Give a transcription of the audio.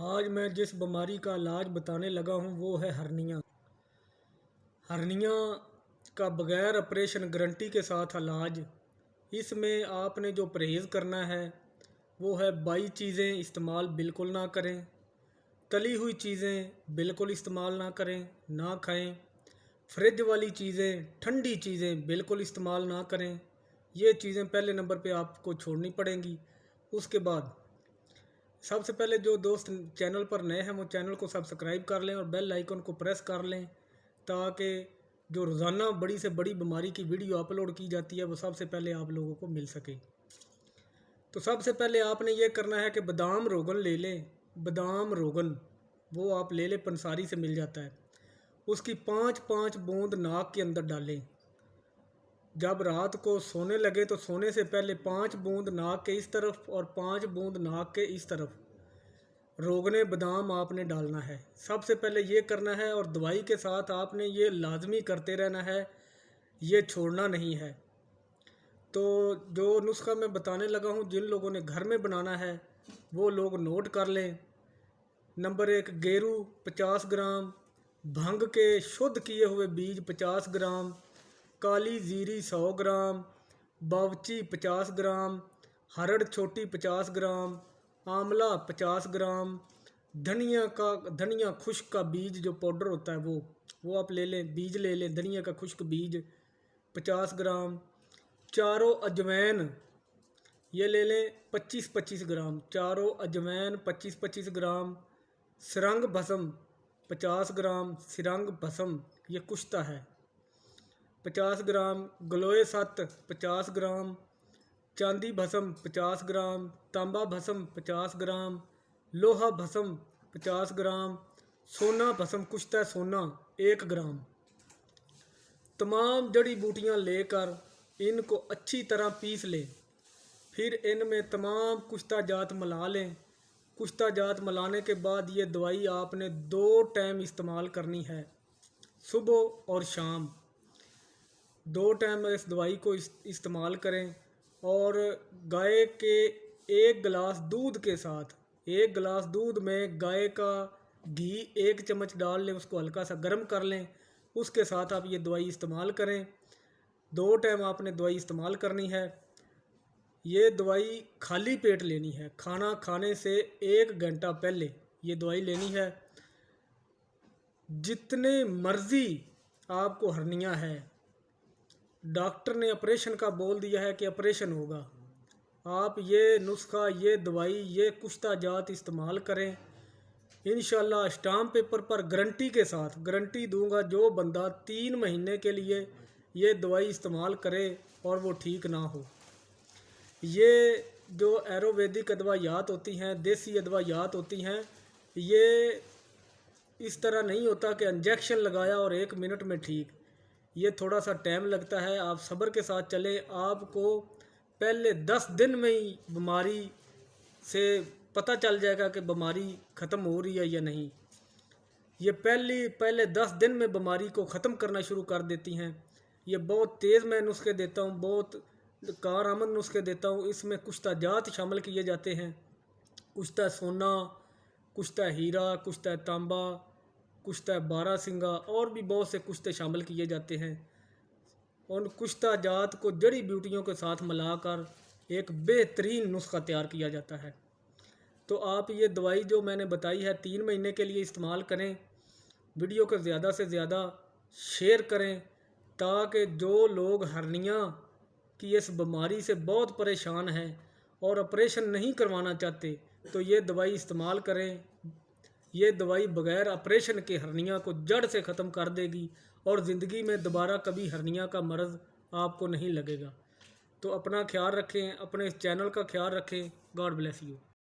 आज मैं जिस बीमारी का इलाज बताने लगा हूँ वो है हर्निया। हर्निया का बग़ैर ऑपरेशन गारंटी के साथ इलाज। इसमें आपने जो परहेज़ करना है वो है बाई चीज़ें इस्तेमाल बिल्कुल ना करें, तली हुई चीज़ें बिल्कुल इस्तेमाल ना करें, ना खाएं, फ्रिज वाली चीज़ें, ठंडी चीज़ें बिल्कुल इस्तेमाल ना करें। ये चीज़ें पहले नंबर पे आपको छोड़नी पड़ेंगी। उसके बाद सबसे पहले जो दोस्त चैनल पर नए हैं वो चैनल को सब्सक्राइब कर लें और बेल आइकन को प्रेस कर लें, ताकि जो रोज़ाना बड़ी से बड़ी बीमारी की वीडियो अपलोड की जाती है वो सबसे पहले आप लोगों को मिल सके। तो सबसे पहले आपने ये करना है कि बादाम रोगन ले लें। बादाम रोगन वो आप ले लें, पंसारी से मिल जाता है। उसकी 5-5 बूंद नाक के अंदर डालें। जब रात को सोने लगे तो सोने से पहले 5 बूंद नाक के इस तरफ और 5 बूंद नाक के इस तरफ रोगने बादाम आपने डालना है। सबसे पहले ये करना है और दवाई के साथ आपने ये लाजमी करते रहना है, ये छोड़ना नहीं है। तो जो नुस्खा मैं बताने लगा हूँ, जिन लोगों ने घर में बनाना है वो लोग नोट कर लें। नंबर 1 गेरू 50 ग्राम, भंग के शुद्ध किए हुए बीज 50 ग्राम, काली जीरी 100 ग्राम, बावची 50 ग्राम, हरड़ छोटी 50 ग्राम, आंवला 50 ग्राम, धनिया खुश्क का बीज जो पाउडर होता है वो आप ले लें, बीज ले लें। धनिया का खुश्क बीज 50 ग्राम, चारों अजवैन ये ले लें 25-25 ग्राम, चारों अजवैन 25-25 ग्राम, सिरंग भस्म 50 ग्राम, सिरंग भस्म ये कुश्ता है 50 ग्राम, गलोए सत 50 ग्राम, चांदी भस्म 50 ग्राम, तांबा भस्म 50 ग्राम, लोहा भस्म 50 ग्राम, सोना भस्म कुश्ता सोना 1 ग्राम। तमाम जड़ी बूटियां लेकर इनको अच्छी तरह पीस लें। फिर इनमें तमाम कुश्ता जात मिला लें। कुश्ता जात मिलाने के बाद ये दवाई आपने 2 टाइम इस्तेमाल करनी है, सुबह और शाम। 2 टाइम इस दवाई को इस्तेमाल करें। और गाय के 1 गिलास दूध के साथ 1 गिलास दूध में गाय का घी 1 चम्मच डाल लें, उसको हल्का सा गर्म कर लें, उसके साथ आप ये दवाई इस्तेमाल करें। 2 टाइम आपने दवाई इस्तेमाल करनी है। ये दवाई खाली पेट लेनी है, खाना खाने से 1 घंटा पहले ये दवाई लेनी है। जितने मर्जी आपको हर्निया है, डॉक्टर ने ऑपरेशन का बोल दिया है कि ऑपरेशन होगा, आप ये नुस्खा, ये दवाई, ये कुश्ता जात इस्तेमाल करें। इंशाल्लाह स्टाम्प पेपर पर गारंटी के साथ गारंटी दूंगा, जो बंदा 3 महीने के लिए ये दवाई इस्तेमाल करे और वो ठीक ना हो। ये जो आयुर्वेदिक अदवायात होती हैं, देसी अदवायात होती हैं, ये इस तरह नहीं होता कि इंजेक्शन लगाया और 1 मिनट में ठीक। ये थोड़ा सा टाइम लगता है, आप सब्र के साथ चलें। आपको पहले 10 दिन में ही बीमारी से पता चल जाएगा कि बीमारी ख़त्म हो रही है या नहीं। ये पहले 10 दिन में बीमारी को ख़त्म करना शुरू कर देती हैं। ये बहुत तेज़ मैं नुस्खे देता हूँ, बहुत कारआमद नुस्खे देता हूँ। इसमें कुश्ता जात शामिल किए जाते हैं, कुश्ता सोना, कुश्ता हीरा, कुश्ता तांबा, कुश्ता बारासिंगा और भी बहुत से कुश्ते शामिल किए जाते हैं। उन कुश्ता जात को जड़ी बूटियों के साथ मिलाकर एक बेहतरीन नुस्खा तैयार किया जाता है। तो आप ये दवाई जो मैंने बताई है 3 महीने के लिए इस्तेमाल करें। वीडियो को ज़्यादा से ज़्यादा शेयर करें, ताकि जो लोग हर्निया की इस बीमारी से बहुत परेशान हैं और ऑपरेशन नहीं करवाना चाहते तो ये दवाई इस्तेमाल करें। ये दवाई बग़ैर ऑपरेशन के हर्निया को जड़ से ख़त्म कर देगी और ज़िंदगी में दोबारा कभी हर्निया का मर्ज़ आपको नहीं लगेगा। तो अपना ख्याल रखें, अपने इस चैनल का ख्याल रखें। God bless you.